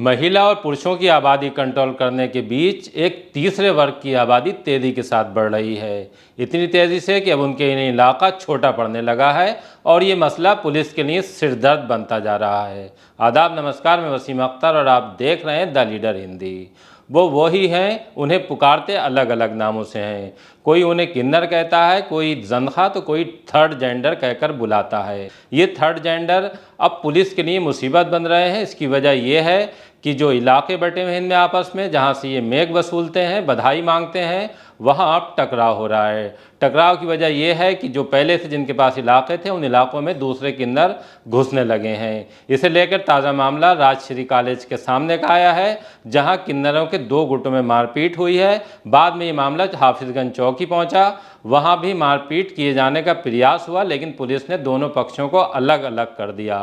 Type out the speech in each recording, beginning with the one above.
महिला और पुरुषों की आबादी कंट्रोल करने के बीच एक तीसरे वर्ग की आबादी तेजी के साथ बढ़ रही है। इतनी तेज़ी से कि अब उनके इलाका छोटा पड़ने लगा है और ये मसला पुलिस के लिए सिरदर्द बनता जा रहा है। आदाब, नमस्कार, मैं वसीम अख्तर और आप देख रहे हैं द लीडर हिंदी। वो वही हैं, उन्हें पुकारते अलग अलग नामों से हैं। कोई उन्हें किन्नर कहता है, कोई जंदखा, तो कोई थर्ड जेंडर कहकर बुलाता है। ये थर्ड जेंडर अब पुलिस के लिए मुसीबत बन रहे हैं। इसकी वजह यह है कि जो इलाके बटे हुए हैं इनमें आपस में, जहाँ से ये मेघ वसूलते हैं, बधाई मांगते हैं, वहाँ अब टकराव हो रहा है। टकराव की वजह यह है कि जो पहले से जिनके पास इलाके थे उन इलाकों में दूसरे किन्नर घुसने लगे हैं। इसे लेकर ताज़ा मामला राजश्री कॉलेज के सामने का आया है, जहां किन्नरों के 2 गुटों में मारपीट हुई है। बाद में ये मामला हाफिजगंज चौकी पहुंचा, वहां भी मारपीट किए जाने का प्रयास हुआ, लेकिन पुलिस ने दोनों पक्षों को अलग अलग कर दिया।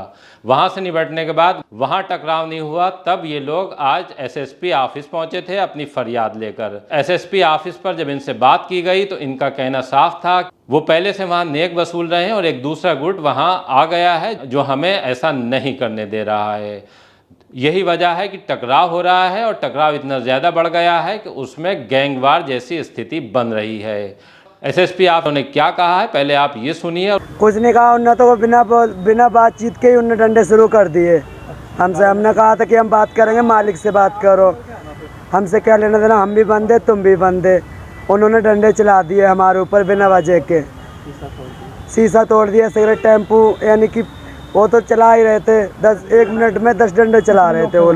वहां से निपटने के बाद वहां टकराव नहीं हुआ। तब ये लोग आज एसएसपी ऑफिस पहुंचे थे अपनी फरियाद लेकर। एसएसपी ऑफिस पर जब इनसे बात की गई तो इनका कहना साफ था, वो पहले से वहां नेक वसूल रहे हैं और एक दूसरा गुट वहां आ गया है जो हमें ऐसा नहीं करने दे रहा है। यही वजह है कि टकराव हो रहा है और टकराव इतना ज़्यादा बढ़ गया है कि उसमें गैंगवार जैसी स्थिति बन रही है। एसएसपी आपने क्या कहा है, पहले आप ये सुनिए। कुछ नहीं कहा उन्होंने, तो बिना बातचीत के ही उन्होंने डंडे शुरू कर दिए हमसे। हमने कहा था कि हम बात करेंगे, मालिक से बात करो, हमसे क्या लेना देना, हम भी बंदे तुम भी बंदे। उन्होंने डंडे चला दिए हमारे ऊपर बिना वजह के। शीशा तोड़ दिया, सिगरेट टेम्पू, यानी कि वो तो चला ही रहे थे। 1 मिनट में 10 डंडे चला रहे थे वो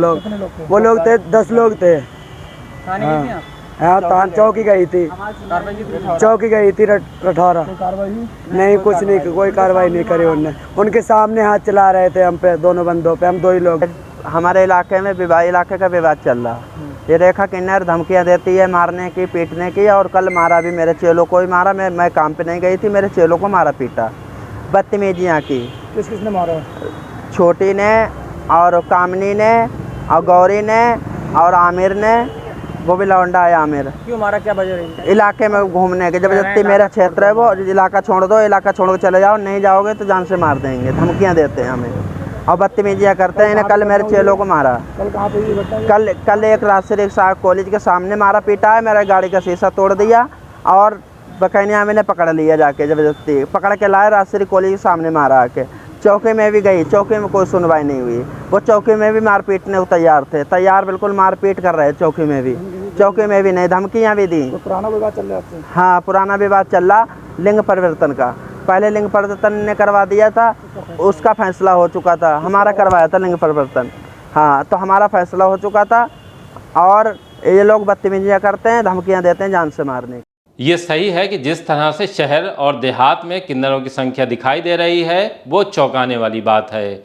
लोग थे 10 लोग थे। हाँ, तान चौकी गई थी रठौरा। नहीं, कुछ नहीं, कोई कार्रवाई नहीं करी उन्होंने। उनके सामने हाथ चला रहे थे हम पे, दोनों बंदों पे। हम 2 ही लोग। हमारे इलाके में इलाके का विवाद चल रहा। ये रेखा किन्नर धमकियां देती है मारने की, पीटने की, और कल मारा भी। मेरे चेलों को ही मारा। मैं काम पे नहीं गई थी, मेरे चेलों को मारा पीटा, बदतमीजियाँ की। किसने मारा? छोटी ने और कामनी ने और गौरी ने और आमिर ने। वो भी लौंडा है आमिर। क्यों मारा, क्या वजह रही? इलाके में घूमने के, जबरदस्ती मेरा क्षेत्र है वो, इलाका छोड़ दो, इलाका छोड़ के चले जाओ, नहीं जाओगे तो जान से मार देंगे। धमकियां देते हैं हमें और बदतमीजियां करते हैं। इन्हें कल मेरे चेलों को मारा। कल कहाँ पे? कल एक राजश्री कॉलेज के सामने मारा पीटा है। मेरा गाड़ी का शीशा तोड़ दिया और बकैनिया मैंने पकड़ लिया, जाके जबरदस्ती पकड़ के लाए। राजश्री कॉलेज के सामने मारा आके। चौकी में भी गई, चौकी में कोई सुनवाई नहीं हुई। वो चौकी में भी मार पीटने को तैयार थे, बिल्कुल मार पीट कर रहे। चौकी में भी नहीं, धमकियां भी दी। तो पुराना विवाद चल रहा है? हाँ, पुराना विवाद चल रहा लिंग परिवर्तन का। पहले लिंग परिवर्तन ने करवा दिया था, उसका फैसला हो चुका था। हमारा करवाया था लिंग परिवर्तन। हाँ, तो हमारा फैसला हो चुका था और ये लोग बदतमीजियाँ करते हैं, धमकियाँ देते हैं जान से मारने। ये सही है कि जिस तरह से शहर और देहात में किन्नरों की संख्या दिखाई दे रही है वो चौंकाने वाली बात है।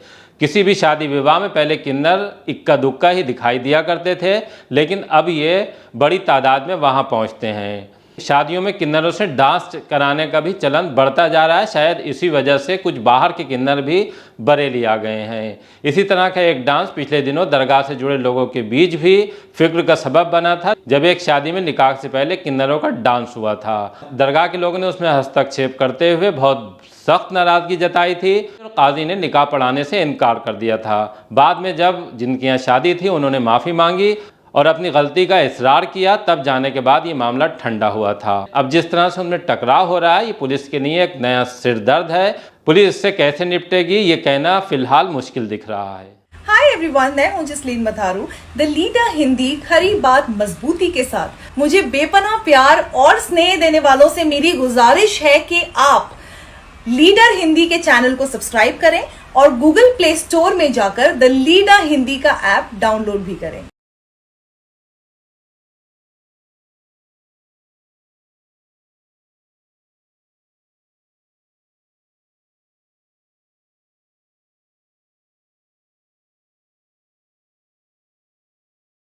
किसी भी शादी विवाह में पहले किन्नर इक्का दुक्का ही दिखाई दिया करते थे, लेकिन अब ये बड़ी तादाद में वहाँ पहुँचते हैं। शादियों में किन्नरों से डांस कराने का भी चलन बढ़ता जा रहा है। शायद इसी वजह से कुछ बाहर के किन्नर भी बरेली आ गए हैं। इसी तरह का एक डांस पिछले दिनों दरगाह से जुड़े लोगों के बीच भी फिक्र का सबब बना था, जब एक शादी में निकाह से पहले किन्नरों का डांस हुआ था। दरगाह के लोगों ने उसमें हस्तक्षेप करते हुए बहुत सख्त नाराज़गी जताई थी। काजी ने निकाह पढ़ाने से इनकार कर दिया था। बाद में जब जिनकी यहाँ शादी थी उन्होंने माफ़ी मांगी और अपनी गलती का इस्रार किया, तब जाने के बाद ये मामला ठंडा हुआ था। अब जिस तरह से उनमें टकराव हो रहा है, ये पुलिस के लिए एक नया सिरदर्द है। पुलिस इससे कैसे निपटेगी ये कहना फिलहाल मुश्किल दिख रहा है। हाय एवरीवन, मैं हूं जसलीन मथारू, द लीडर हिंदी। खरी बात मजबूती के साथ। मुझे बेपनाह प्यार और स्नेह देने वालों से मेरी गुजारिश है कि आप लीडर हिंदी के चैनल को सब्सक्राइब करें और गूगल प्ले स्टोर में जाकर द लीडर हिंदी का ऐप डाउनलोड भी करें।